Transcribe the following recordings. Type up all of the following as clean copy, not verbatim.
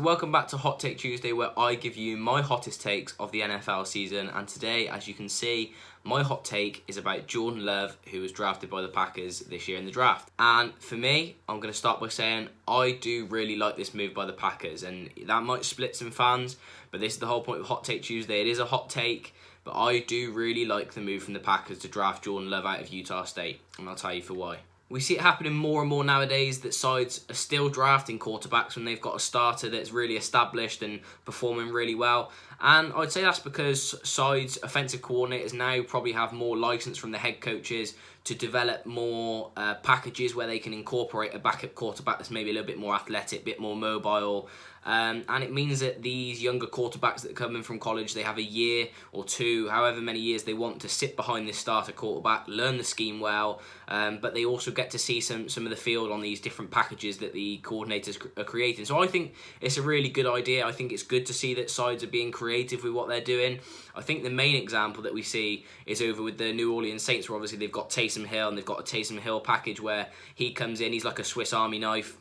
welcome back to Hot Take Tuesday, where I give you my hottest takes of the NFL season. And today, as you can see, my hot take is about Jordan Love, who was drafted by the Packers this year in the draft. And for me, I'm going to start by saying I do really like this move by the Packers, and that might split some fans, but this is the whole point of Hot Take Tuesday. It is a hot take, but I do really like the move from the Packers to draft Jordan Love out of Utah State, and I'll tell you for why. We see it happening more and more nowadays that sides are still drafting quarterbacks when they've got a starter that's really established and performing really well. And I'd say that's because sides' offensive coordinators now probably have more license from the head coaches to develop more packages where they can incorporate a backup quarterback that's maybe a little bit more athletic, a bit more mobile. And it means that these younger quarterbacks that come in from college, they have a year or two, however many years they want, to sit behind this starter quarterback, learn the scheme well, but they also get to see some of the field on these different packages that the coordinators are creating. So I think it's a really good idea. I think it's good to see that sides are being creative with what they're doing. I think the main example that we see is over with the New Orleans Saints, where obviously they've got Taysom Hill, and they've got a Taysom Hill package where he comes in, he's like a Swiss Army knife.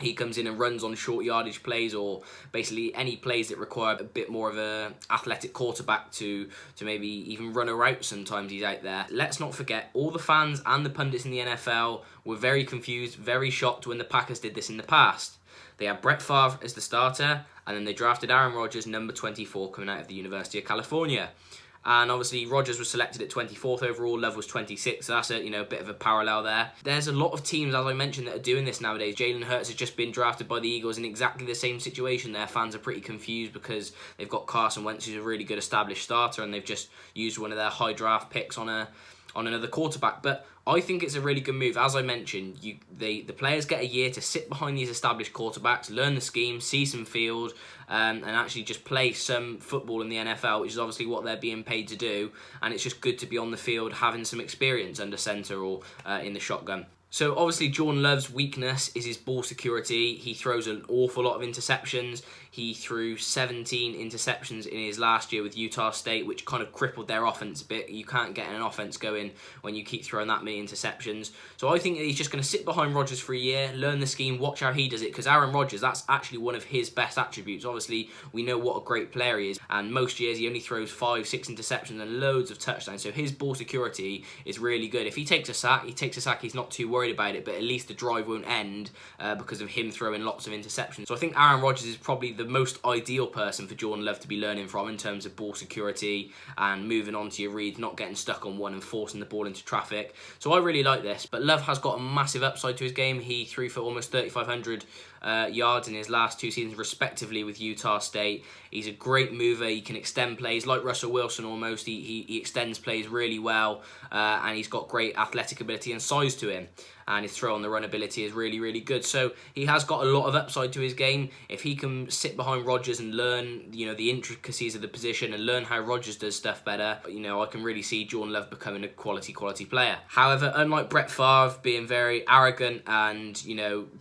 He comes in and runs on short yardage plays, or basically any plays that require a bit more of a athletic quarterback to maybe even run a route. Sometimes he's out there. Let's not forget, all the fans and the pundits in the NFL were very confused, very shocked when the Packers did this in the past. They had Brett Favre as the starter, and then they drafted Aaron Rodgers, number 24, coming out of the University of California. And obviously Rodgers was selected at 24th overall, Love was 26th, so that's a bit of a parallel there. There's a lot of teams, as I mentioned, that are doing this nowadays. Jalen Hurts has just been drafted by the Eagles in exactly the same situation. Their fans are pretty confused because they've got Carson Wentz, who's a really good established starter, and they've just used one of their high draft picks on another quarterback. But I think it's a really good move. As I mentioned, the players get a year to sit behind these established quarterbacks, learn the scheme, see some field, and actually just play some football in the NFL, which is obviously what they're being paid to do. And it's just good to be on the field having some experience under center or in the shotgun. So obviously Jordan Love's weakness is his ball security. He throws an awful lot of interceptions. He threw 17 interceptions in his last year with Utah State, which kind of crippled their offense a bit. You can't get an offense going when you keep throwing that many interceptions. So I think that he's just going to sit behind Rodgers for a year, learn the scheme, watch how he does it, because Aaron Rodgers, that's actually one of his best attributes. Obviously, we know what a great player he is, and most years he only throws 5-6 interceptions and loads of touchdowns. So his ball security is really good. If he takes a sack, he's not too worried about it, but at least the drive won't end because of him throwing lots of interceptions. So I think Aaron Rodgers is probably the most ideal person for Jordan Love to be learning from in terms of ball security and moving on to your reads, not getting stuck on one and forcing the ball into traffic. So I really like this, but Love has got a massive upside to his game. He threw for almost 3,500 yards in his last two seasons respectively with Utah State. He's a great mover. He can extend plays like Russell Wilson almost. He extends plays really well, and he's got great athletic ability and size to him. And his throw on the run ability is really, really good. So he has got a lot of upside to his game. If he can sit behind Rodgers and learn, the intricacies of the position and learn how Rodgers does stuff better, I can really see Jordan Love becoming a quality player. However, unlike Brett Favre being very arrogant and,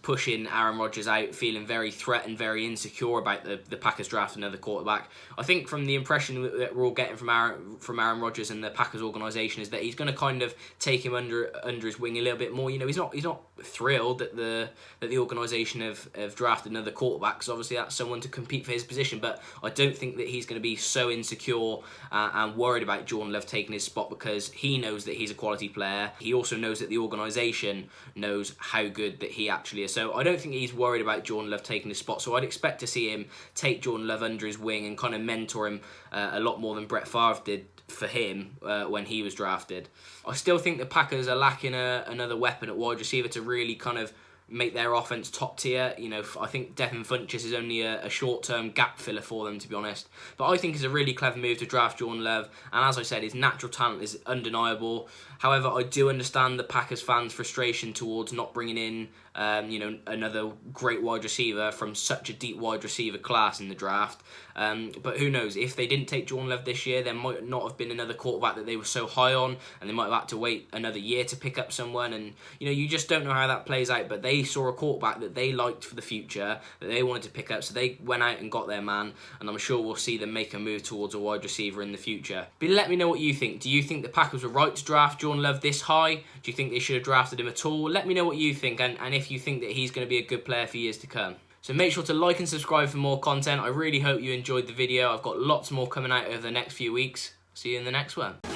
pushing Aaron Rodgers out, feeling very threatened, very insecure about the Packers draft another quarterback, I think from the impression that we're all getting from Aaron Rodgers and the Packers organisation is that he's going to kind of take him under his wing a little bit more. He's not thrilled that the organisation have drafted another quarterback, because obviously that's someone to compete for his position. But I don't think that he's going to be so insecure and worried about Jordan Love taking his spot, because he knows that he's a quality player. He also knows that the organisation knows how good that he actually is. So I don't think he's worried about Jordan Love taking his spot. So I'd expect to see him take Jordan Love under his wing and kind of mentor him a lot more than Brett Favre did for him when he was drafted. I still think the Packers are lacking another weapon at wide receiver to really kind of make their offense top tier. I think Devin Funchess is only a short-term gap filler for them, to be honest. But I think it's a really clever move to draft Jordan Love, and as I said, his natural talent is undeniable. However, I do understand the Packers fans' frustration towards not bringing in another great wide receiver from such a deep wide receiver class in the draft. But who knows? If they didn't take Jordan Love this year, there might not have been another quarterback that they were so high on, and they might have had to wait another year to pick up someone. And you just don't know how that plays out. But they saw a quarterback that they liked for the future, that they wanted to pick up, so they went out and got their man. And I'm sure we'll see them make a move towards a wide receiver in the future. But let me know what you think. Do you think the Packers were right to draft Jordan Love this high? Do you think they should have drafted him at all? Let me know what you think, and if you think that he's going to be a good player for years to come. So make sure to like and subscribe for more content. I really hope you enjoyed the video. I've got lots more coming out over the next few weeks. See you in the next one.